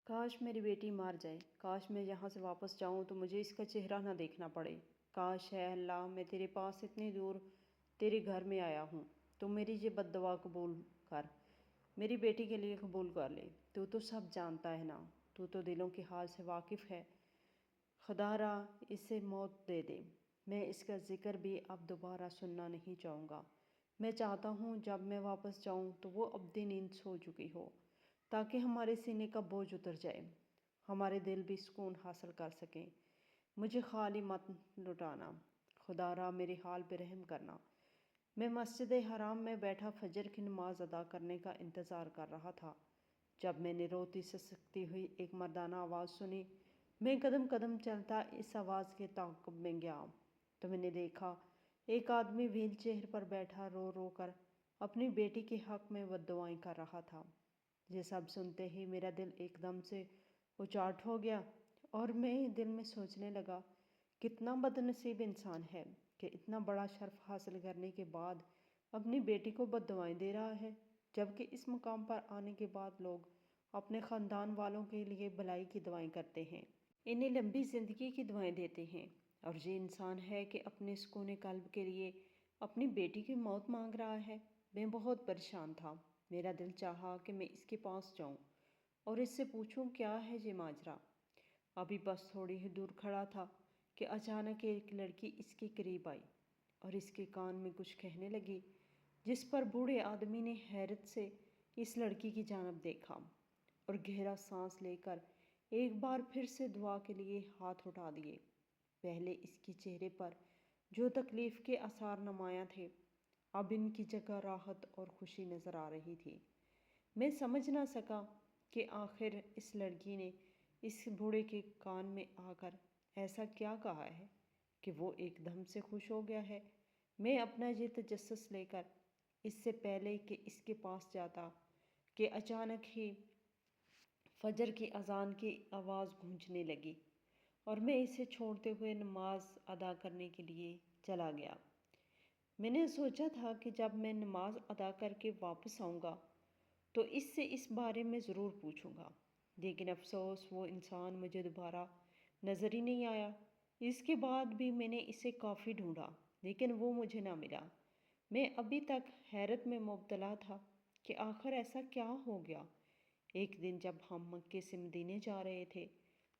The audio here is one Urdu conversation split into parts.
کاش میری بیٹی مر جائے، کاش میں یہاں سے واپس جاؤں تو مجھے اس کا چہرہ نہ دیکھنا پڑے۔ کاش اے اللہ میں تیرے پاس اتنی دور تیرے گھر میں آیا ہوں، تو میری یہ بد دعا قبول کر، میری بیٹی کے لیے قبول کر لے۔ تو سب جانتا ہے نا، تو دلوں کے حال سے واقف ہے۔ خدا را اسے موت دے دے، میں اس کا ذکر بھی اب دوبارہ سننا نہیں چاہوں گا۔ میں چاہتا ہوں جب میں واپس جاؤں تو وہ ابدی نیند سو چکی ہو، تاکہ ہمارے سینے کا بوجھ اتر جائے، ہمارے دل بھی سکون حاصل کر سکیں۔ مجھے خالی مت لٹانا، خدا را میرے حال پہ رحم کرنا۔ میں مسجد حرام میں بیٹھا فجر کی نماز ادا کرنے کا انتظار کر رہا تھا، جب میں نے روتی سسکتی ہوئی ایک مردانہ آواز سنی۔ میں قدم قدم چلتا اس آواز کے تعاقب میں گیا تو میں نے دیکھا ایک آدمی وہیل چیئر پر بیٹھا رو رو کر اپنی بیٹی کے حق میں بددعائیں کر رہا تھا۔ یہ سب سنتے ہی میرا دل ایک دم سے اچاٹ ہو گیا اور میں دل میں سوچنے لگا، کتنا بد نصیب انسان ہے کہ اتنا بڑا شرف حاصل کرنے کے بعد اپنی بیٹی کو بددعائیں دے رہا ہے، جبکہ اس مقام پر آنے کے بعد لوگ اپنے خاندان والوں کے لیے بھلائی کی دعائیں کرتے ہیں، انہیں لمبی زندگی کی دعائیں دیتے ہیں، اور یہ انسان ہے کہ اپنے سکون قلب کے لیے اپنی بیٹی کی موت مانگ رہا ہے۔ میں بہت پریشان تھا، میرا دل چاہا کہ میں اس کے پاس جاؤں اور اس سے پوچھوں کیا ہے یہ ماجرا۔ ابھی بس تھوڑی ہی دور کھڑا تھا کہ اچانک ایک لڑکی اس کے قریب آئی اور اس کے کان میں کچھ کہنے لگی، جس پر بوڑھے آدمی نے حیرت سے اس لڑکی کی جانب دیکھا اور گہرا سانس لے کر ایک بار پھر سے دعا کے لیے ہاتھ اٹھا دیے۔ پہلے اس کے چہرے پر جو تکلیف کے آثار نمایاں تھے، اب ان کی جگہ راحت اور خوشی نظر آ رہی تھی۔ میں سمجھ نہ سکا کہ آخر اس لڑکی نے اس بوڑھے کے کان میں آ کر ایسا کیا کہا ہے کہ وہ ایک دم سے خوش ہو گیا ہے۔ میں اپنا یہ تجسس لے کر اس سے پہلے کہ اس کے پاس جاتا کہ اچانک ہی فجر کی اذان کی آواز گونجنے لگی اور میں اسے چھوڑتے ہوئے نماز ادا کرنے کے لیے چلا گیا۔ میں نے سوچا تھا کہ جب میں نماز ادا کر کے واپس آؤں گا تو اس سے اس بارے میں ضرور پوچھوں گا، لیکن افسوس وہ انسان مجھے دوبارہ نظر ہی نہیں آیا۔ اس کے بعد بھی میں نے اسے کافی ڈھونڈا لیکن وہ مجھے نہ ملا۔ میں ابھی تک حیرت میں مبتلا تھا کہ آخر ایسا کیا ہو گیا۔ ایک دن جب ہم مکے سے مدینے جا رہے تھے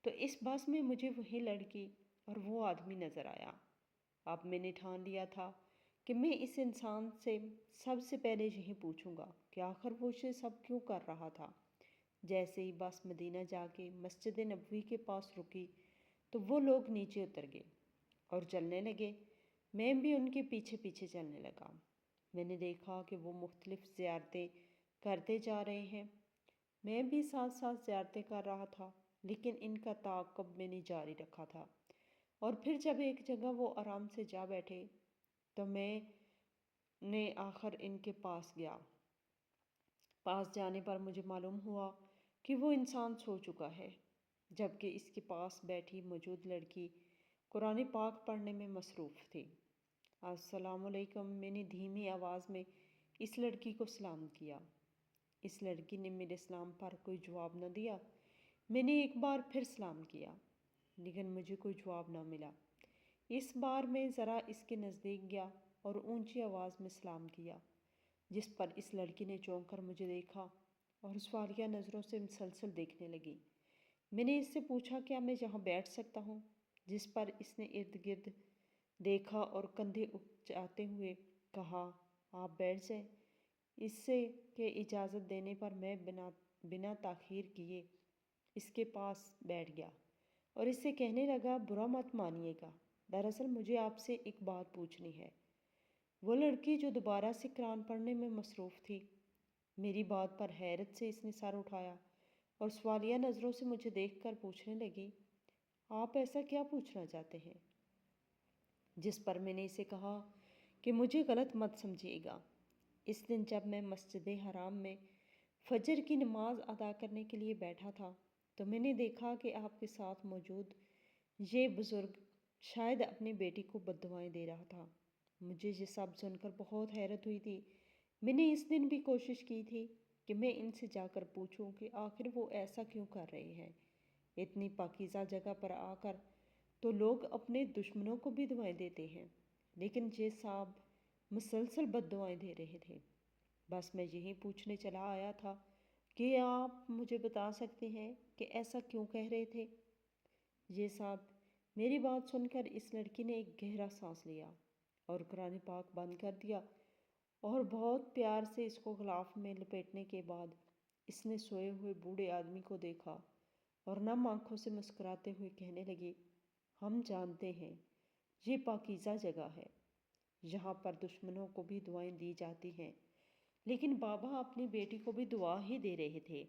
تو اس بس میں مجھے وہی لڑکی اور وہ آدمی نظر آیا۔ اب میں نے ٹھان لیا تھا کہ میں اس انسان سے سب سے پہلے یہی پوچھوں گا کہ آخر وہ یہ سب کیوں کر رہا تھا۔ جیسے ہی بس مدینہ جا کے مسجد نبوی کے پاس رکی تو وہ لوگ نیچے اتر گئے اور چلنے لگے۔ میں بھی ان کے پیچھے پیچھے چلنے لگا۔ میں نے دیکھا کہ وہ مختلف زیارتیں کرتے جا رہے ہیں، میں بھی ساتھ ساتھ زیارتیں کر رہا تھا، لیکن ان کا تعاقب میں نے جاری رکھا تھا۔ اور پھر جب ایک جگہ وہ آرام سے جا بیٹھے تو میں نے آخر ان کے پاس گیا۔ پاس جانے پر مجھے معلوم ہوا کہ وہ انسان سو چکا ہے، جبکہ اس کے پاس بیٹھی موجود لڑکی قرآن پاک پڑھنے میں مصروف تھی۔ السلام علیکم، میں نے دھیمی آواز میں اس لڑکی کو سلام کیا۔ اس لڑکی نے میرے سلام پر کوئی جواب نہ دیا۔ میں نے ایک بار پھر سلام کیا لیکن مجھے کوئی جواب نہ ملا۔ اس بار میں ذرا اس کے نزدیک گیا اور اونچی آواز میں سلام کیا، جس پر اس لڑکی نے چونک کر مجھے دیکھا اور سوالیہ نظروں سے مسلسل دیکھنے لگی۔ میں نے اس سے پوچھا کیا میں یہاں بیٹھ سکتا ہوں، جس پر اس نے ارد گرد دیکھا اور کندھے اچکاتے ہوئے کہا، آپ بیٹھ جائیں۔ اس سے کہ اجازت دینے پر میں بنا تاخیر کیے اس کے پاس بیٹھ گیا اور اس سے کہنے لگا، برا مت مانیے گا، دراصل مجھے آپ سے ایک بات پوچھنی ہے۔ وہ لڑکی جو دوبارہ سے قرآن پڑھنے میں مصروف تھی، میری بات پر حیرت سے اس نے سر اٹھایا اور سوالیہ نظروں سے مجھے دیکھ کر پوچھنے لگی، آپ ایسا کیا پوچھنا چاہتے ہیں؟ جس پر میں نے اسے کہا کہ مجھے غلط مت سمجھیے گا، اس دن جب میں مسجد حرام میں فجر کی نماز ادا کرنے کے لیے بیٹھا تھا تو میں نے دیکھا کہ آپ کے ساتھ موجود یہ بزرگ شاید اپنی بیٹی کو بددعائیں دے رہا تھا۔ مجھے یہ سب سن کر بہت حیرت ہوئی تھی۔ میں نے اس دن بھی کوشش کی تھی کہ میں ان سے جا کر پوچھوں کہ آخر وہ ایسا کیوں کر رہے ہیں۔ اتنی پاکیزہ جگہ پر آ کر تو لوگ اپنے دشمنوں کو بھی دعائیں دیتے ہیں، لیکن یہ صاحب مسلسل بد دعائیں دے رہے تھے۔ بس میں یہی پوچھنے چلا آیا تھا کہ آپ مجھے بتا سکتے ہیں کہ ایسا کیوں کہہ رہے تھے؟ یہ صاحب، میری بات سن کر اس لڑکی نے ایک گہرا سانس لیا اور قرآن پاک بند کر دیا، اور بہت پیار سے اس کو غلاف میں لپیٹنے کے بعد اس نے سوئے ہوئے بوڑھے آدمی کو دیکھا اور نم آنکھوں سے مسکراتے ہوئے کہنے لگی، ہم جانتے ہیں یہ پاکیزہ جگہ ہے، یہاں پر دشمنوں کو بھی دعائیں دی جاتی ہیں، لیکن بابا اپنی بیٹی کو بھی دعا ہی دے رہے تھے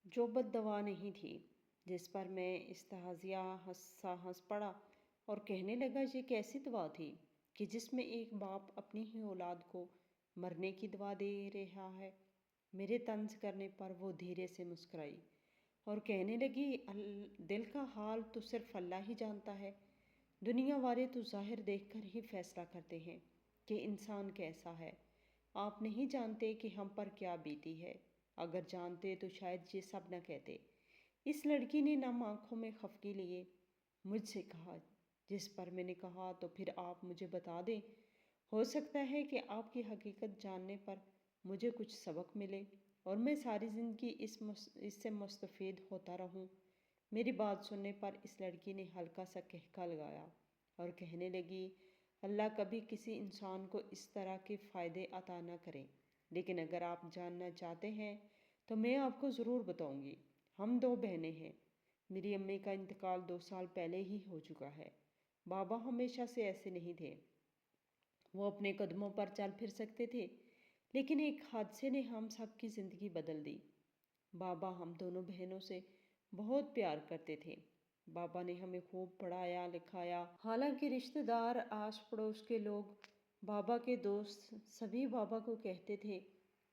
جو بد دعا نہیں تھی۔ جس پر میں استہزاء ہنس پڑا اور کہنے لگا، یہ کیسی دعا تھی کہ جس میں ایک باپ اپنی ہی اولاد کو مرنے کی دعا دے رہا ہے؟ میرے طنز کرنے پر وہ دھیرے سے مسکرائی اور کہنے لگی، دل کا حال تو صرف اللہ ہی جانتا ہے، دنیا والے تو ظاہر دیکھ کر ہی فیصلہ کرتے ہیں کہ انسان کیسا ہے۔ آپ نہیں جانتے کہ ہم پر کیا بیتی ہے، اگر جانتے تو شاید یہ سب نہ کہتے۔ اس لڑکی نے نم آنکھوں میں خفگی لیے مجھ سے کہا، جس پر میں نے کہا، تو پھر آپ مجھے بتا دیں، ہو سکتا ہے کہ آپ کی حقیقت جاننے پر مجھے کچھ سبق ملے اور میں ساری زندگی اس سے مستفید ہوتا رہوں۔ میری بات سننے پر اس لڑکی نے ہلکا سا قہقہ لگایا اور کہنے لگی، اللہ کبھی کسی انسان کو اس طرح کے فائدے عطا نہ کرے، لیکن اگر آپ جاننا چاہتے ہیں تو میں آپ کو ضرور بتاؤں گی۔ ہم دو بہنیں ہیں، میری امی کا انتقال 2 سال پہلے ہی ہو چکا ہے۔ بابا ہمیشہ سے ایسے نہیں تھے، وہ اپنے قدموں پر چل پھر سکتے تھے، لیکن ایک حادثے نے ہم سب کی زندگی بدل دی۔ بابا ہم دونوں بہنوں سے بہت پیار کرتے تھے۔ بابا نے ہمیں خوب پڑھایا لکھایا، حالانکہ رشتہ دار، آس پڑوس کے لوگ، بابا کے دوست سبھی بابا کو کہتے تھے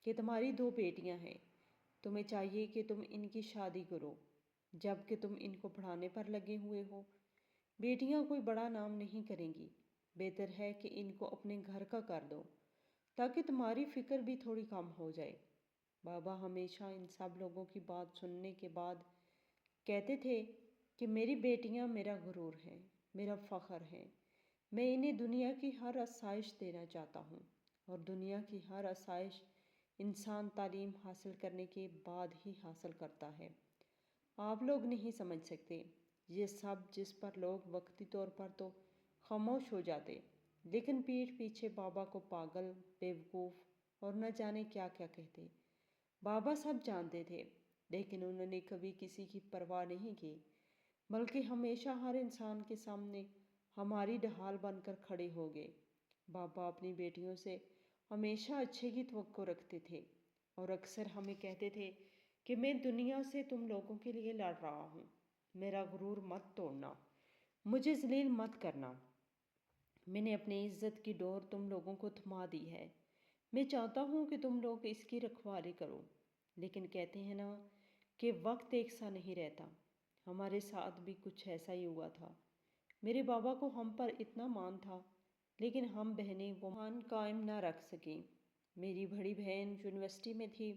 کہ تمہاری 2 بیٹیاں ہیں، تمہیں چاہیے کہ تم ان کی شادی کرو، جب کہ تم ان کو پڑھانے پر لگے ہوئے ہو۔ بیٹیاں کوئی بڑا نام نہیں کریں گی، بہتر ہے کہ ان کو اپنے گھر کا کر دو تاکہ تمہاری فکر بھی تھوڑی کم ہو جائے۔ بابا ہمیشہ ان سب لوگوں کی بات سننے کے بعد کہتے تھے کہ میری بیٹیاں میرا غرور ہیں، میرا فخر ہیں، میں انہیں دنیا کی ہر آسائش دینا چاہتا ہوں، اور دنیا کی ہر آسائش انسان تعلیم حاصل کرنے کے بعد ہی حاصل کرتا ہے۔ آپ لوگ نہیں سمجھ سکتے یہ سب، جس پر لوگ وقتی طور پر تو خاموش ہو جاتے، لیکن پیٹھ پیچھے بابا کو پاگل، بیوقوف اور نہ جانے کیا کیا کہتے۔ بابا سب جانتے تھے، لیکن انہوں نے کبھی کسی کی پرواہ نہیں کی، بلکہ ہمیشہ ہر انسان کے سامنے ہماری ڈھال بن کر کھڑے ہو گئے۔ بابا اپنی بیٹیوں سے ہمیشہ اچھے کی توقع رکھتے تھے اور اکثر ہمیں کہتے تھے کہ میں دنیا سے تم لوگوں کے لیے لڑ رہا ہوں، میرا غرور مت توڑنا، مجھے ذلیل مت کرنا، میں نے اپنی عزت کی ڈور تم لوگوں کو تھما دی ہے، میں چاہتا ہوں کہ تم لوگ اس کی رکھوالی کرو، لیکن کہتے ہیں نا کہ وقت ایک سا نہیں رہتا، ہمارے ساتھ بھی کچھ ایسا ہی ہوا تھا۔ میرے بابا کو ہم پر اتنا مان تھا، لیکن ہم بہنیں وہ مان قائم نہ رکھ سکیں۔ میری بڑی بہن یونیورسٹی میں تھی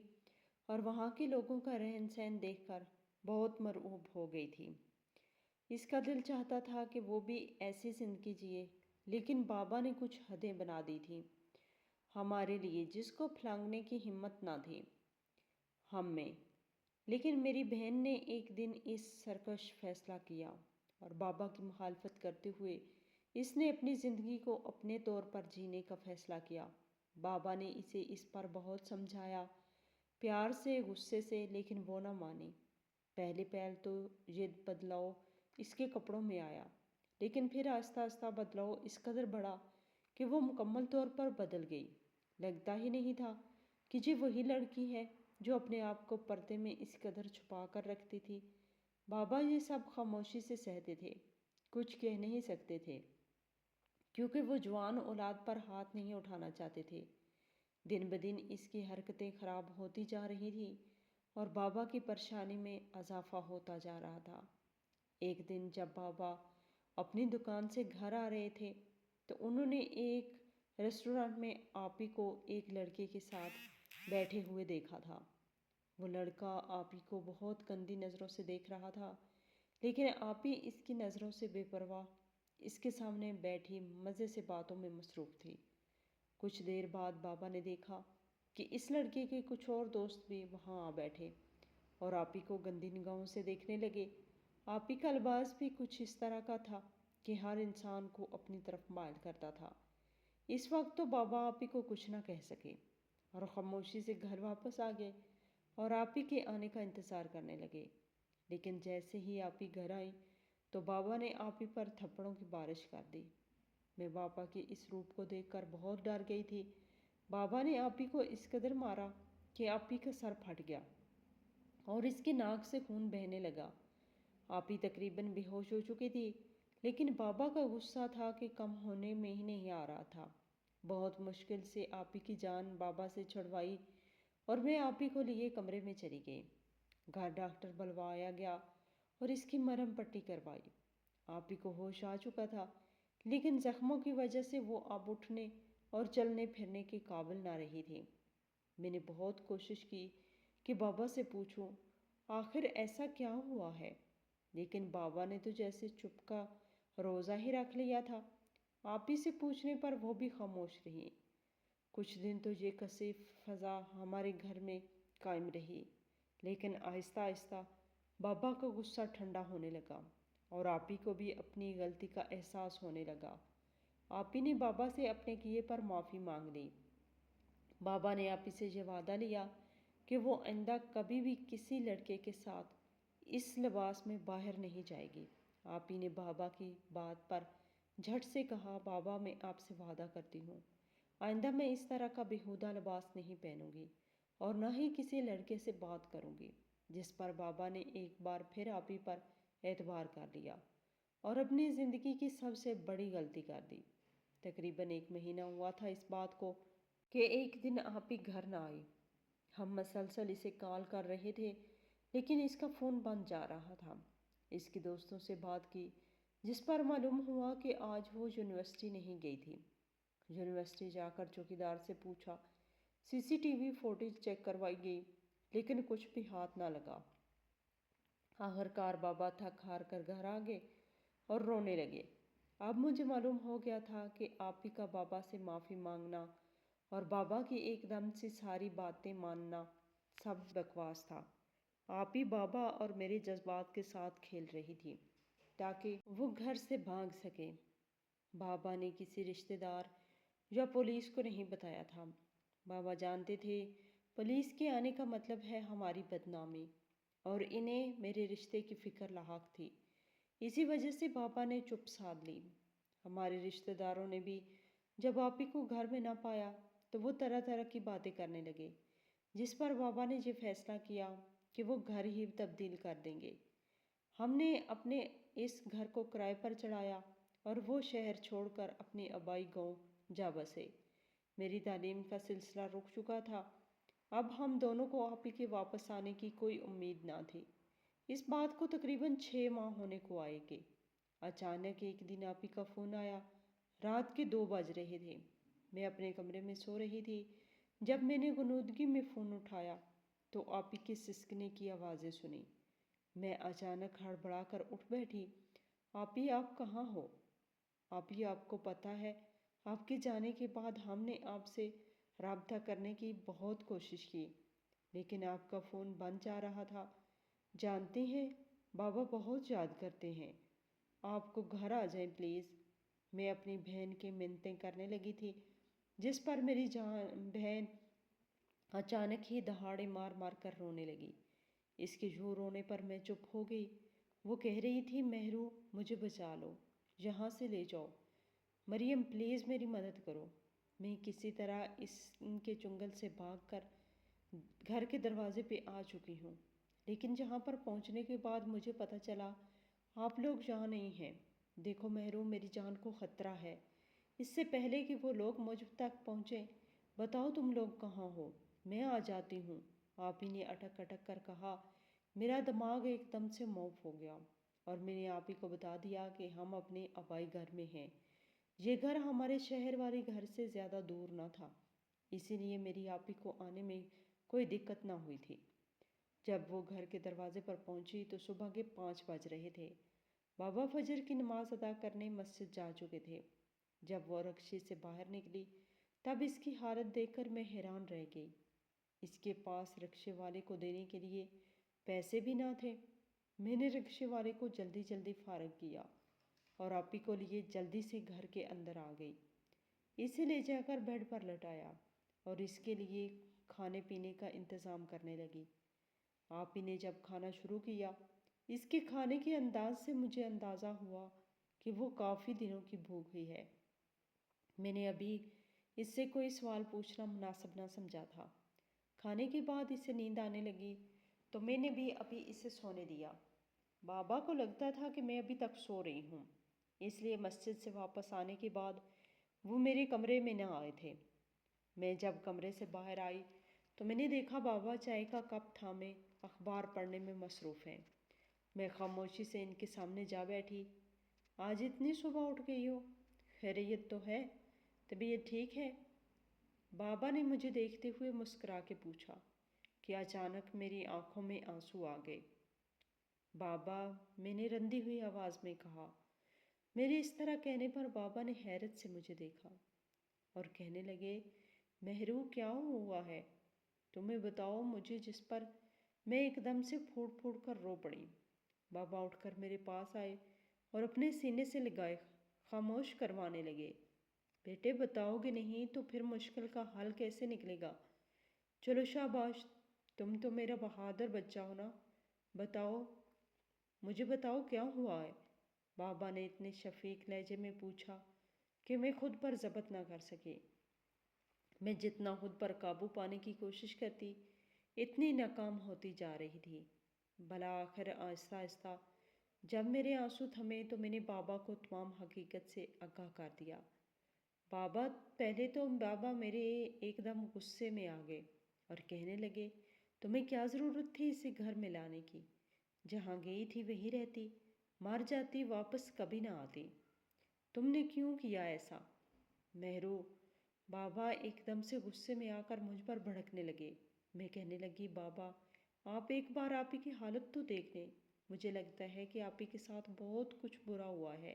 اور وہاں کے لوگوں کا رہن سہن دیکھ کر بہت مرعوب ہو گئی تھی۔ اس کا دل چاہتا تھا کہ وہ بھی ایسی زندگی جیے، لیکن بابا نے کچھ حدیں بنا دی تھیں ہمارے لیے جس کو پھلانگنے کی ہمت نہ تھی ہم میں۔ لیکن میری بہن نے ایک دن اس سرکش فیصلہ کیا اور بابا کی مخالفت کرتے ہوئے اس نے اپنی زندگی کو اپنے طور پر جینے کا فیصلہ کیا۔ بابا نے اسے اس پر بہت سمجھایا، پیار سے، غصے سے، لیکن وہ نہ مانی۔ پہلے پہل تو یہ بدلاؤ اس کے کپڑوں میں آیا، لیکن پھر آہستہ آہستہ بدلاؤ اس قدر بڑھا کہ وہ مکمل طور پر بدل گئی۔ لگتا ہی نہیں تھا کہ یہ وہی لڑکی ہے جو اپنے آپ کو پردے میں اس قدر چھپا کر رکھتی تھی۔ بابا یہ سب خاموشی سے سہتے تھے، کچھ کہہ نہیں سکتے تھے، کیونکہ وہ جوان اولاد پر ہاتھ نہیں اٹھانا چاہتے تھے۔ دن بدن اس کی حرکتیں خراب ہوتی جا رہی تھیں اور بابا کی پریشانی میں اضافہ ہوتا جا رہا تھا۔ ایک دن جب بابا اپنی دکان سے گھر آ رہے تھے تو انہوں نے ایک ریسٹورانٹ میں آپی کو ایک لڑکے کے ساتھ بیٹھے ہوئے دیکھا تھا۔ وہ لڑکا آپی کو بہت گندی نظروں سے دیکھ رہا تھا، لیکن آپی اس کی نظروں سے بے پرواہ اس کے سامنے بیٹھی مزے سے باتوں میں مصروف تھی۔ کچھ دیر بعد بابا نے دیکھا کہ اس لڑکے کے کچھ اور دوست بھی وہاں آ بیٹھے اور آپی کو گندی نگاہوں سے دیکھنے لگے۔ آپی کا لباس بھی کچھ اس طرح کا تھا کہ ہر انسان کو اپنی طرف مائل کرتا تھا۔ اس وقت تو بابا آپی کو کچھ نہ کہہ سکے اور خاموشی سے گھر واپس آ گئے اور آپی کے آنے کا انتظار کرنے لگے۔ لیکن جیسے ہی آپی گھر آئی تو بابا نے آپی پر تھپڑوں کی بارش کر دی۔ میں بابا کے اس روپ کو دیکھ کر بہت ڈر گئی تھی۔ بابا نے آپی کو اس قدر مارا کہ آپی کا سر پھٹ گیا اور اس کی ناک سے خون بہنے لگا۔ آپی تقریباً بے ہوش ہو چکی تھی، لیکن بابا کا غصہ تھا کہ کم ہونے میں ہی نہیں آ رہا تھا۔ بہت مشکل سے آپی کی جان بابا سے چھڑوائی اور میں آپی کو لیے کمرے میں چلی گئی۔ گھر ڈاکٹر بلوایا گیا اور اس کی مرہم پٹی کروائی۔ آپی کو ہوش آ چکا تھا، لیکن زخموں کی وجہ سے وہ اب اٹھنے اور چلنے پھرنے کے قابل نہ رہی تھی۔ میں نے بہت کوشش کی کہ بابا سے پوچھوں آخر ایسا کیا ہوا ہے، لیکن بابا نے تو جیسے چپ کا روزہ ہی رکھ لیا تھا۔ آپی سے پوچھنے پر وہ بھی خاموش رہی۔ کچھ دن تو یہ کثیف فضا ہمارے گھر میں قائم رہی، لیکن آہستہ آہستہ بابا کا غصہ ٹھنڈا ہونے لگا اور آپی کو بھی اپنی غلطی کا احساس ہونے لگا۔ آپی نے بابا سے اپنے کیے پر معافی مانگ لی۔ بابا نے آپی سے یہ وعدہ لیا کہ وہ آئندہ کبھی بھی کسی لڑکے کے ساتھ اس لباس میں باہر نہیں جائے گی۔ آپی نے بابا کی بات پر جھٹ سے کہا، بابا میں آپ سے وعدہ کرتی ہوں آئندہ میں اس طرح کا بیہودہ لباس نہیں پہنوں گی اور نہ ہی کسی لڑکے سے بات کروں گی۔ جس پر بابا نے ایک بار پھر آپی پر اعتبار کر لیا اور اپنی زندگی کی سب سے بڑی غلطی کر دی۔ تقریباً 1 مہینہ ہوا تھا اس بات کو کہ ایک دن آپی گھر نہ آئی۔ ہم مسلسل اسے کال کر رہے تھے، لیکن اس کا فون بند جا رہا تھا۔ اس کے دوستوں سے بات کی، جس پر معلوم ہوا کہ آج وہ یونیورسٹی نہیں گئی تھی۔ یونیورسٹی جا کر چوکیدار سے پوچھا، CCTV فوٹیج چیک کروائی گئی، لیکن کچھ بھی ہاتھ نہ لگا۔ آخرکار بابا تھک ہار کر گھر آ گئے اور رونے لگے۔ اب مجھے معلوم ہو گیا تھا کہ آپی کا بابا سے معافی مانگنا اور بابا کی ایک دم سے ساری باتیں ماننا سب بکواس تھا۔ آپی بابا اور میرے جذبات کے ساتھ کھیل رہی تھی تاکہ وہ گھر سے بھاگ سکے۔ بابا نے کسی رشتہ دار یا پولیس کو نہیں بتایا تھا۔ بابا جانتے تھے پولیس کے آنے کا مطلب ہے ہماری بدنامی اور انہیں میرے رشتے کی فکر لاحق تھی۔ اسی وجہ سے بابا نے چپ سادھ لی۔ ہمارے رشتہ داروں نے بھی جب آپی کو گھر میں نہ پایا تو وہ طرح طرح کی باتیں کرنے لگے، جس پر بابا نے یہ فیصلہ کیا کہ وہ گھر ہی تبدیل کر دیں گے۔ ہم نے اپنے اس گھر کو کرائے پر چڑھایا اور وہ شہر چھوڑ کر اپنے آبائی گاؤں جا بسے۔ میری تعلیم کا سلسلہ رک چکا تھا۔ اب ہم دونوں کو آپی کے واپس آنے کی کوئی امید نہ تھی۔ اس بات کو تقریباً 6 ماہ ہونے کو آئے گے۔ اچانک ایک دن آپی کا فون آیا۔ رات کے 2 بج رہے تھے۔ میں اپنے کمرے میں سو رہی تھی۔ جب میں نے غنودگی میں فون اٹھایا تو آپی کی سسکنے کی آوازیں سنی۔ میں اچانک ہڑبڑا کر اٹھ بیٹھی۔ آپی آپ کہاں ہو؟ آپی آپ کو پتہ ہے آپ کے جانے کے بعد ہم نے آپ سے رابطہ کرنے کی بہت کوشش کی، لیکن آپ کا فون بند جا رہا تھا۔ جانتے ہیں بابا بہت یاد کرتے ہیں، آپ کو گھر آ جائیں پلیز۔ میں اپنی بہن کی منتیں کرنے لگی تھی، جس پر میری بہن اچانک ہی دہاڑے مار مار کر رونے لگی۔ اس کے یوں رونے پر میں چپ ہو گئی۔ وہ کہہ رہی تھی، مہرو مجھے بچا لو، یہاں سے لے جاؤ، مریم پلیز میری مدد کرو۔ میں کسی طرح ان کے چنگل سے بھاگ کر گھر کے دروازے پہ آ چکی ہوں، لیکن جہاں پر پہنچنے کے بعد مجھے پتہ چلا آپ لوگ یہاں نہیں ہیں۔ دیکھو مہرو، میری جان کو خطرہ ہے۔ اس سے پہلے کہ وہ لوگ مجھ تک پہنچیں، بتاؤ تم لوگ کہاں ہو، میں آ جاتی ہوں۔ آپی نے اٹک اٹک کر کہا۔ میرا دماغ ایک دم سے معاف ہو گیا اور میں نے آپی کو بتا دیا کہ ہم اپنے آبائی گھر میں ہیں۔ یہ گھر ہمارے شہر والے گھر سے زیادہ دور نہ تھا، اسی لیے میری آپی کو آنے میں کوئی دقت نہ ہوئی تھی۔ جب وہ گھر کے دروازے پر پہنچی تو صبح کے 5 بج رہے تھے۔ بابا فجر کی نماز ادا کرنے مسجد جا چکے تھے۔ جب وہ رکشے سے باہر نکلی تب اس کی حالت دیکھ کر میں حیران رہ گئی۔ اس کے پاس رکشے والے کو دینے کے لیے پیسے بھی نہ تھے۔ میں نے رکشے والے کو جلدی جلدی فارغ کیا اور آپی کو لیے جلدی سے گھر کے اندر آ گئی۔ اسے لے جا کر بیڈ پر لٹایا اور اس کے لیے کھانے پینے کا انتظام کرنے لگی۔ آپی نے جب کھانا شروع کیا، اس کے کھانے کے انداز سے مجھے اندازہ ہوا کہ وہ کافی دنوں کی بھوکی ہے۔ میں نے ابھی اس سے کوئی سوال پوچھنا مناسب نہ سمجھا تھا۔ کھانے کے بعد اسے نیند آنے لگی تو میں نے بھی ابھی اسے سونے دیا۔ بابا کو لگتا تھا کہ میں ابھی تک سو رہی ہوں، اس لیے مسجد سے واپس آنے کے بعد وہ میرے کمرے میں نہ آئے تھے۔ میں جب کمرے سے باہر آئی تو میں نے دیکھا بابا چائے کا کپ تھامے اخبار پڑھنے میں مصروف ہیں۔ میں خاموشی سے ان کے سامنے جا بیٹھی۔ آج اتنی صبح اٹھ گئی ہو؟ خیریت تو ہے؟ طبیعت ٹھیک ہے؟ بابا نے مجھے دیکھتے ہوئے مسکرا کے پوچھا کہ اچانک میری آنکھوں میں آنسو آ گئے۔ بابا، میں نے رندی ہوئی آواز میں کہا۔ میرے اس طرح کہنے پر بابا نے حیرت سے مجھے دیکھا اور کہنے لگے، مہرو کیا ہوا ہے؟ تمہیں بتاؤ مجھے، جس پر میں ایک دم سے پھوٹ پھوٹ کر رو پڑی۔ بابا اٹھ کر میرے پاس آئے اور اپنے سینے سے لگائے خاموش کروانے لگے۔ بیٹے بتاؤ گے نہیں تو پھر مشکل کا حل کیسے نکلے گا؟ چلو شاباش، تم تو میرا بہادر بچہ ہو نا، بتاؤ، مجھے بتاؤ کیا ہوا ہے؟ بابا نے اتنے شفیق لہجے میں پوچھا کہ میں خود پر ضبط نہ کر سکی۔ میں جتنا خود پر قابو پانے کی کوشش کرتی اتنی ناکام ہوتی جا رہی تھی۔ بالآخر آہستہ آہستہ جب میرے آنسو تھمے تو میں نے بابا کو تمام حقیقت سے آگاہ کر دیا۔ بابا میرے ایک دم غصے میں آ گئے اور کہنے لگے، تمہیں کیا ضرورت تھی اسے گھر میں لانے کی؟ جہاں گئی تھی وہیں رہتی، مر جاتی، واپس کبھی نہ آتی۔ تم نے کیوں کیا ایسا؟ مہرو، بابا ایک دم سے غصے میں آ کر مجھ پر بھڑکنے لگے۔ میں کہنے لگی، بابا آپ ایک بار آپی کی حالت تو دیکھ لیں۔ مجھے لگتا ہے کہ آپی کے ساتھ بہت کچھ برا ہوا ہے،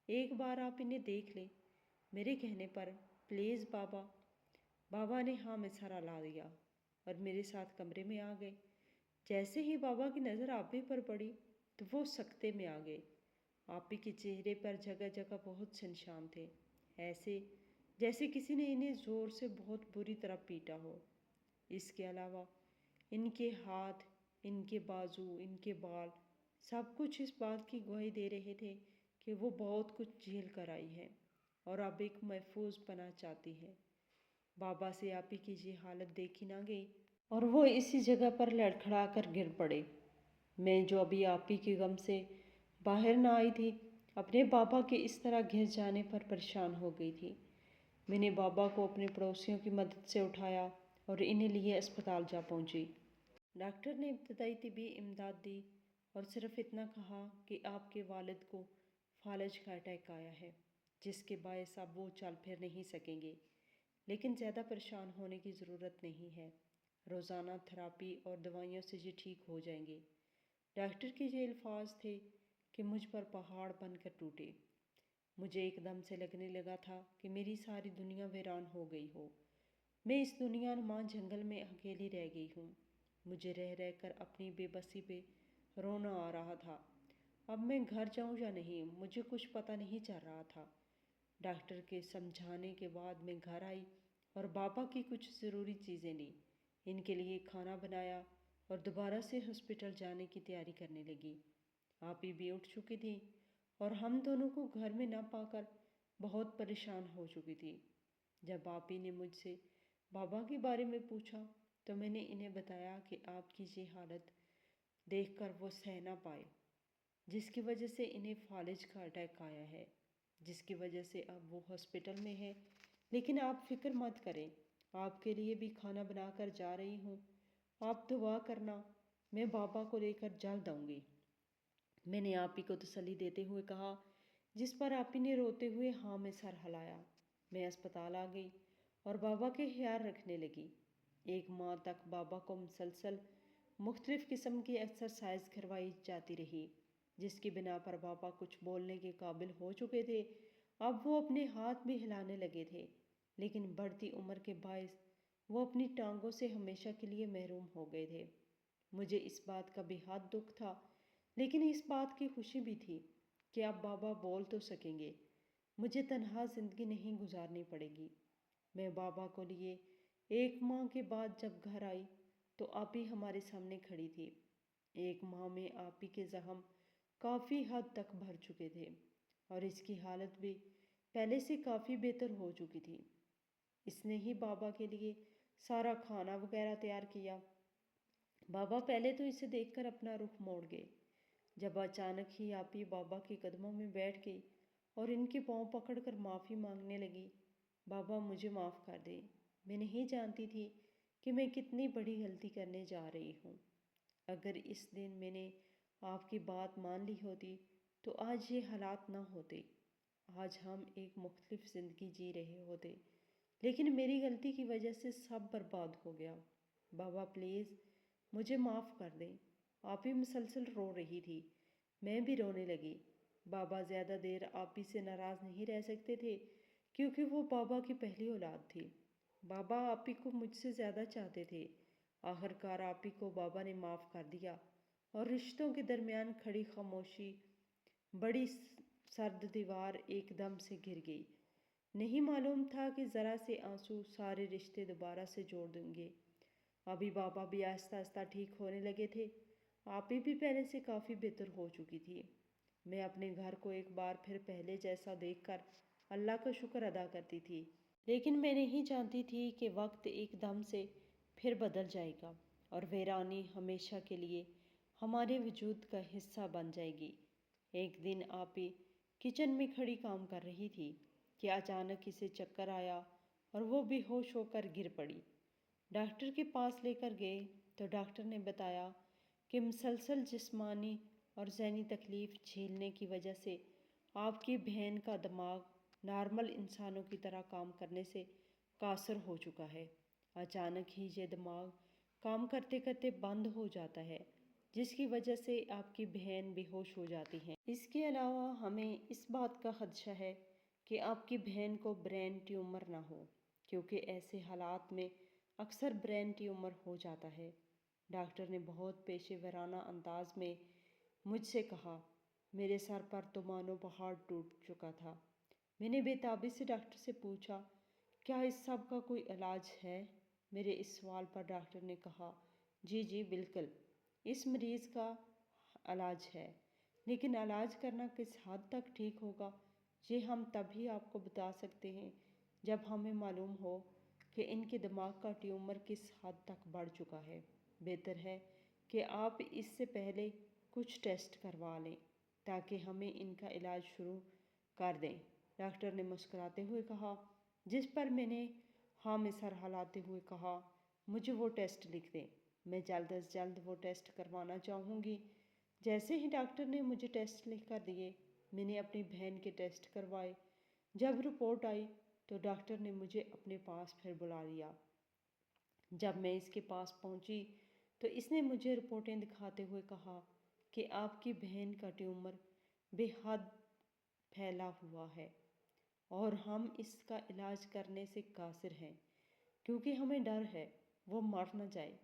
ایک بار آپ انہیں دیکھ لیں۔ میرے کہنے پر پلیز بابا۔ بابا نے ہاں میں سر ہلا دیا اور میرے ساتھ کمرے میں آ گئے۔ جیسے ہی بابا کی نظر آپی پر پڑی تو وہ سکتے میں آ گئے۔ آپی کے چہرے پر جگہ جگہ بہت سے نشان تھے، ایسے جیسے کسی نے انہیں زور سے بہت بری طرح پیٹا ہو۔ اس کے علاوہ ان کے ہاتھ، ان کے بازو، ان کے بال، سب کچھ اس بات کی گواہی دے رہے تھے کہ وہ بہت کچھ جھیل کر آئی ہے اور اب ایک محفوظ پناہ چاہتی ہے۔ بابا سے آپی کی یہ حالت دیکھی نہ گئی اور وہ اسی جگہ پر لڑکھڑا کر گر پڑے۔ میں جو ابھی آپی کے غم سے باہر نہ آئی تھی، اپنے بابا کے اس طرح گر جانے پر پریشان ہو گئی تھی۔ میں نے بابا کو اپنے پڑوسیوں کی مدد سے اٹھایا اور انہیں لیے اسپتال جا پہنچی۔ ڈاکٹر نے ابتدائی طبی امداد دی اور صرف اتنا کہا کہ آپ کے والد کو فالج کا اٹیک آیا ہے، جس کے باعث اب وہ چل پھر نہیں سکیں گے، لیکن زیادہ پریشان ہونے کی ضرورت نہیں ہے۔ روزانہ تھراپی اور دوائیوں سے یہ ٹھیک ہو جائیں گے۔ ڈاکٹر کے یہ الفاظ تھے کہ مجھ پر پہاڑ بن کر ٹوٹے۔ مجھے ایک دم سے لگنے لگا تھا کہ میری ساری دنیا ویران ہو گئی ہو۔ میں اس دنیا نما جنگل میں اکیلی رہ گئی ہوں۔ مجھے رہ رہ کر اپنی بے بسی پہ رونا آ رہا تھا۔ اب میں گھر جاؤں یا نہیں، مجھے کچھ پتہ نہیں چل رہا تھا۔ ڈاکٹر کے سمجھانے کے بعد میں گھر آئی اور بابا کی کچھ ضروری چیزیں لیں، ان کے لیے کھانا بنایا اور دوبارہ سے ہاسپٹل جانے کی تیاری کرنے لگی۔ آپی بھی اٹھ چکی تھی اور ہم دونوں کو گھر میں نہ پا کر بہت پریشان ہو چکی تھی۔ جب آپی نے مجھ سے بابا کے بارے میں پوچھا تو میں نے انہیں بتایا کہ آپ کی یہ حالت دیکھ کر وہ سہ نہ پائے، جس کی وجہ سے انہیں فالج کا اٹیک آیا ہے، جس کی وجہ سے اب وہ ہاسپٹل میں ہے۔ لیکن آپ فکر مت کریں، آپ کے لیے بھی کھانا بنا کر جا رہی ہوں، آپ دعا کرنا، میں بابا کو لے کر جلد آؤں گی۔ میں نے آپی کو تسلی دیتے ہوئے کہا، جس پر آپی نے روتے ہوئے ہاں میں سر ہلایا۔ میں اسپتال آ گئی اور بابا کے خیال رکھنے لگی۔ ایک ماہ تک بابا کو مسلسل مختلف قسم کی ایکسرسائز کروائی جاتی رہی، جس کی بنا پر بابا کچھ بولنے کے قابل ہو چکے تھے۔ اب وہ اپنے ہاتھ بھی ہلانے لگے تھے، لیکن بڑھتی عمر کے باعث وہ اپنی ٹانگوں سے ہمیشہ کے لیے محروم ہو گئے تھے۔ مجھے اس بات کا بے حد دکھ تھا، لیکن اس بات کی خوشی بھی تھی کہ اب بابا بول تو سکیں گے، مجھے تنہا زندگی نہیں گزارنی پڑے گی۔ میں بابا کو لیے 1 ماہ کے بعد جب گھر آئی تو آپی ہمارے سامنے کھڑی تھی۔ 1 ماہ میں آپی کے زخم کافی حد تک بھر چکے تھے اور اس کی حالت بھی پہلے سے کافی بہتر ہو چکی تھی۔ اس نے ہی بابا کے لیے سارا کھانا وغیرہ تیار کیا۔ بابا پہلے تو اسے دیکھ کر اپنا رخ موڑ گئے، جب اچانک ہی آپی بابا کے قدموں میں بیٹھ گئی اور ان کے پاؤں پکڑ کر معافی مانگنے لگی۔ بابا مجھے معاف کر دیں، میں نہیں جانتی تھی کہ میں کتنی بڑی غلطی کرنے جا رہی ہوں۔ اگر اس دن میں نے آپ کی بات مان لی ہوتی تو آج یہ حالات نہ ہوتے، آج ہم ایک مختلف زندگی جی رہے ہوتے، لیکن میری غلطی کی وجہ سے سب برباد ہو گیا۔ بابا پلیز مجھے معاف کر دیں۔ آپی مسلسل رو رہی تھی، میں بھی رونے لگی۔ بابا زیادہ دیر آپی سے ناراض نہیں رہ سکتے تھے کیونکہ وہ بابا کی پہلی اولاد تھی۔ بابا آپی کو مجھ سے زیادہ چاہتے تھے۔ آخر کار آپی کو بابا نے معاف کر دیا اور رشتوں کے درمیان کھڑی خاموشی، بڑی سرد دیوار ایک دم سے گر گئی۔ نہیں معلوم تھا کہ ذرا سے آنسو سارے رشتے دوبارہ سے جوڑ دیں گے۔ ابھی بابا بھی آہستہ آہستہ ٹھیک ہونے لگے تھے، آپی بھی پہلے سے کافی بہتر ہو چکی تھی۔ میں اپنے گھر کو ایک بار پھر پہلے جیسا دیکھ کر اللہ کا شکر ادا کرتی تھی، لیکن میں نہیں جانتی تھی کہ وقت ایک دم سے پھر بدل جائے گا اور ویرانی ہمیشہ کے لیے ہمارے وجود کا حصہ بن جائے گی۔ ایک دن آپی کچن میں کھڑی کام کر رہی تھی کہ اچانک اسے چکر آیا اور وہ بے ہوش ہو کر گر پڑی۔ ڈاکٹر کے پاس لے کر گئے تو ڈاکٹر نے بتایا کہ مسلسل جسمانی اور ذہنی تکلیف جھیلنے کی وجہ سے آپ کی بہن کا دماغ نارمل انسانوں کی طرح کام کرنے سے قاصر ہو چکا ہے۔ اچانک ہی یہ دماغ کام کرتے کرتے بند ہو جاتا ہے، جس کی وجہ سے آپ کی بہن بے ہوش ہو جاتی ہیں۔ اس کے علاوہ ہمیں اس بات کا خدشہ ہے کہ آپ کی بہن کو برین ٹیومر نہ ہو، کیونکہ ایسے حالات میں اکثر برین ٹیومر ہو جاتا ہے۔ ڈاکٹر نے بہت پیشے ورانہ انداز میں مجھ سے کہا۔ میرے سر پر تو مانو پہاڑ ٹوٹ چکا تھا۔ میں نے بے تابی سے ڈاکٹر سے پوچھا، کیا اس سب کا کوئی علاج ہے؟ میرے اس سوال پر ڈاکٹر نے کہا، جی جی بالکل، اس مریض کا علاج ہے، لیکن علاج کرنا کس حد تک ٹھیک ہوگا یہ ہم تبھی آپ کو بتا سکتے ہیں جب ہمیں معلوم ہو کہ ان کے دماغ کا ٹیومر کس حد تک بڑھ چکا ہے۔ بہتر ہے کہ آپ اس سے پہلے کچھ ٹیسٹ کروا لیں تاکہ ہمیں ان کا علاج شروع کر دیں، ڈاکٹر نے مسکراتے ہوئے کہا، جس پر میں نے ہاں میں سر ہلاتے ہوئے کہا، مجھے وہ ٹیسٹ لکھ دیں، میں جلد از جلد وہ ٹیسٹ کروانا چاہوں گی۔ جیسے ہی ڈاکٹر نے مجھے ٹیسٹ لکھ کر دیے، میں نے اپنی بہن کے ٹیسٹ کروائے۔ جب رپورٹ آئی تو ڈاکٹر نے مجھے اپنے پاس پھر بلا لیا۔ جب میں اس کے پاس پہنچی تو اس نے مجھے رپورٹیں دکھاتے ہوئے کہا کہ آپ کی بہن کا ٹیومر بے حد پھیلا ہوا ہے اور ہم اس کا علاج کرنے سے قاصر ہیں، کیونکہ ہمیں ڈر ہے وہ مر نہ جائے۔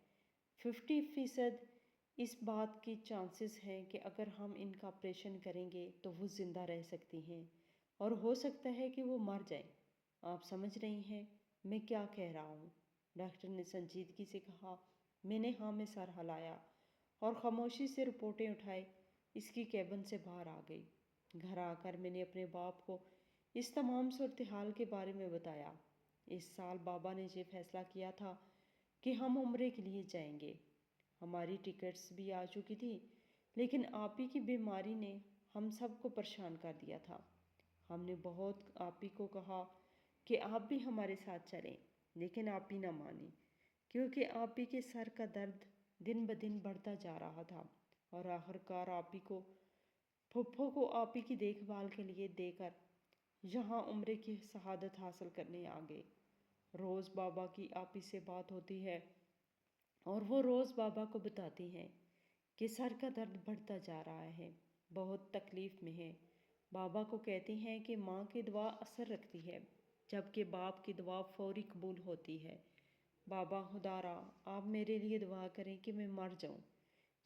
50% اس بات کی چانسز ہیں کہ اگر ہم ان کا آپریشن کریں گے تو وہ زندہ رہ سکتی ہیں اور ہو سکتا ہے کہ وہ مر جائیں۔ آپ سمجھ رہی ہیں میں کیا کہہ رہا ہوں؟ ڈاکٹر نے سنجیدگی سے کہا۔ میں نے ہاں میں سر ہلایا اور خاموشی سے رپورٹیں اٹھائے اس کی کیبن سے باہر آ گئی۔ گھر آ کر میں نے اپنے باپ کو اس تمام صورتحال کے بارے میں بتایا۔ اس سال بابا نے یہ فیصلہ کیا تھا کہ ہم عمرے کے لیے جائیں گے۔ ہماری ٹکٹس بھی آ چکی تھی، لیکن آپی کی بیماری نے ہم سب کو پریشان کر دیا تھا۔ ہم نے بہت آپی کو کہا کہ آپ بھی ہمارے ساتھ چلیں، لیکن آپی نہ مانی، کیونکہ آپی کے سر کا درد دن بدن بڑھتا جا رہا تھا اور آخر کار آپی کو پھپھو کو آپی کی دیکھ بھال کے لیے دے کر یہاں عمرے کی شہادت حاصل کرنے آ گئے۔ روز بابا کی آپی سے بات ہوتی ہے اور وہ روز بابا کو بتاتی ہیں کہ سر کا درد بڑھتا جا رہا ہے، بہت تکلیف میں ہے۔ بابا کو کہتی ہیں کہ ماں کی دعا اثر رکھتی ہے، جبکہ باپ کی دعا فوری قبول ہوتی ہے۔ بابا خدا را، آپ میرے لیے دعا کریں کہ میں مر جاؤں۔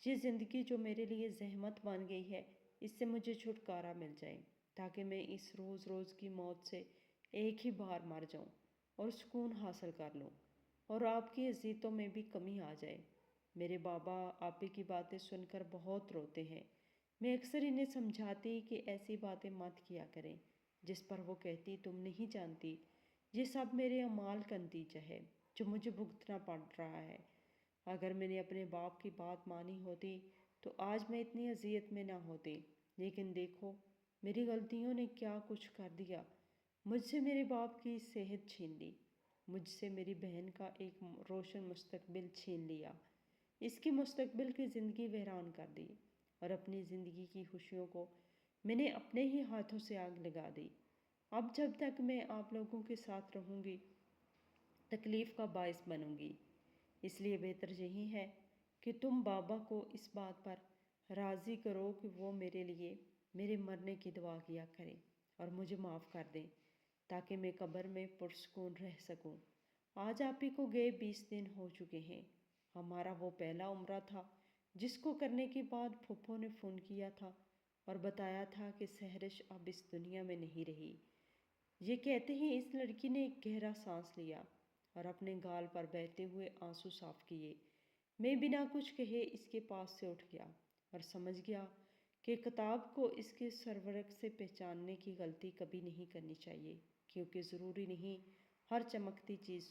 یہ زندگی جو میرے لیے زحمت بن گئی ہے، اس سے مجھے چھٹکارا مل جائے، تاکہ میں اس روز روز کی موت سے ایک ہی بار مر جاؤں اور سکون حاصل کر لوں، اور آپ کی اذیتوں میں بھی کمی آ جائے۔ میرے بابا آپی کی باتیں سن کر بہت روتے ہیں۔ میں اکثر انہیں سمجھاتی کہ ایسی باتیں مت کیا کریں، جس پر وہ کہتی تم نہیں جانتی، یہ سب میرے اعمال کا نتیجہ ہے جو مجھے بھگتنا پڑ رہا ہے۔ اگر میں نے اپنے باپ کی بات مانی ہوتی تو آج میں اتنی اذیت میں نہ ہوتی، لیکن دیکھو میری غلطیوں نے کیا کچھ کر دیا۔ مجھ سے میرے باپ کی صحت چھین لی، مجھ سے میری بہن کا ایک روشن مستقبل چھین لیا، اس کی مستقبل کی زندگی ویران کر دی، اور اپنی زندگی کی خوشیوں کو میں نے اپنے ہی ہاتھوں سے آگ لگا دی۔ اب جب تک میں آپ لوگوں کے ساتھ رہوں گی تکلیف کا باعث بنوں گی، اس لیے بہتر یہی ہے کہ تم بابا کو اس بات پر راضی کرو کہ وہ میرے لیے میرے مرنے کی دعا کیا کریں اور مجھے معاف کر دیں، تاکہ میں قبر میں پرسکون رہ سکوں۔ آج آپ ہی کو گئے 20 دن ہو چکے ہیں۔ ہمارا وہ پہلا عمرہ تھا جس کو کرنے کے بعد پھپھو نے فون کیا تھا اور بتایا تھا کہ سہرش اب اس دنیا میں نہیں رہی۔ یہ کہتے ہی اس لڑکی نے ایک گہرا سانس لیا اور اپنے گال پر بہتے ہوئے آنسو صاف کیے۔ میں بنا کچھ کہے اس کے پاس سے اٹھ گیا اور سمجھ گیا کہ کتاب کو اس کے سرورق سے پہچاننے کی غلطی کبھی نہیں کرنی چاہیے، کیونکہ ضروری نہیں ہر چمکتی چیز